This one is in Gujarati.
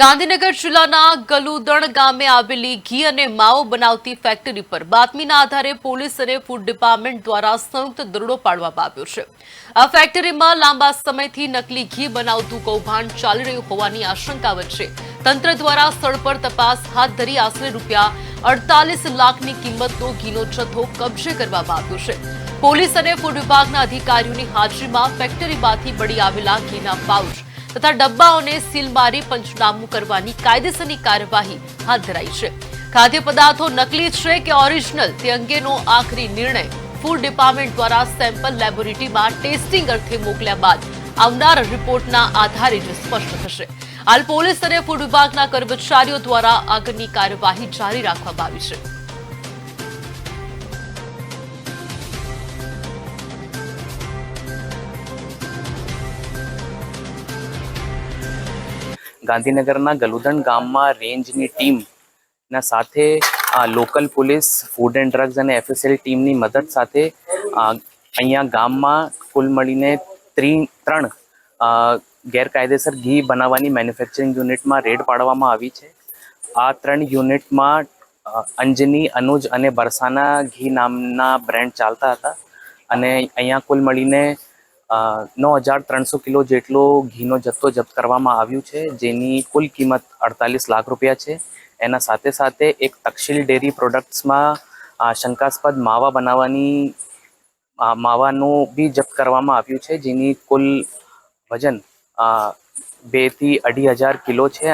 ગાંધીનગર જિલ્લાના ગલુદણ ગામે આવેલી ઘી અને માવો બનાવતી ફેક્ટરી પર બાતમીના આધારે પોલીસ અને ફૂડ ડિપાર્ટમેન્ટ દ્વારા સંયુક્ત દરોડો પાડવામાં આવ્યો છે। આ ફેક્ટરીમાં લાંબા સમયથી નકલી ઘી બનાવતું કૌભાંડ ચાલી રહ્યું હોવાની આશંકા વચ્ચે તંત્ર દ્વારા સ્થળ પર તપાસ હાથ ધરી આશરે ₹48 લાખની કિંમતનો ઘીનો જથ્થો કબજે કરવામાં આવ્યો છે। પોલીસ અને ફૂડ વિભાગના અધિકારીઓની હાજરીમાં ફેક્ટરીમાંથી મળી આવેલા ઘીના પાઉચ તથા ડબ્બાઓને સીલ મારી પંચનામું કરવાની કાયદેસરની કાર્યવાહી હાથ ધરાઈ છે। ખાદ્ય પદાર્થો નકલી છે કે ઓરિજિનલ તે અંગેનો આખરી નિર્ણય ફૂડ ડિપાર્ટમેન્ટ દ્વારા સેમ્પલ લેબોરેટરીમાં ટેસ્ટિંગ અર્થે મોકલ્યા બાદ આવનાર રિપોર્ટના આધારે જ સ્પષ્ટ થશે। હાલ પોલીસ અને ફૂડ વિભાગના કર્મચારીઓ દ્વારા આગળની કાર્યવાહી જારી રાખવામાં આવી છે। ગાંધીનગરના ગલુદણ ગામમાં રેન્જની ટીમના સાથે local police food and drugs અને એફએસએલ ટીમની મદદ સાથે અહીંયા ગામમાં કુલ મળીને ત્રણ ગેરકાયદેસર ઘી બનાવવાની મેન્યુફેક્ચરિંગ યુનિટમાં રેડ પાડવામાં આવી છે। આ 3 યુનિટમાં અંજની, અનુજ અને બરસાના ઘી નામના બ્રાન્ડ ચાલતા હતા અને અહીંયા કુલ મળીને 9,300 કિલો જેટલો ઘીનો જથ્થો જપ્ત કરવામાં આવ્યું છે, જેની કુલ કિંમત ₹48 લાખ છે। એના સાથે સાથે એક તક્ષશિલ ડેરી પ્રોડક્ટ્સમાં શંકાસ્પદ માવાનું બી જપ્ત કરવામાં આવ્યું છે, જેની કુલ વજન 2 થી 2.5 હજાર કિલો છે।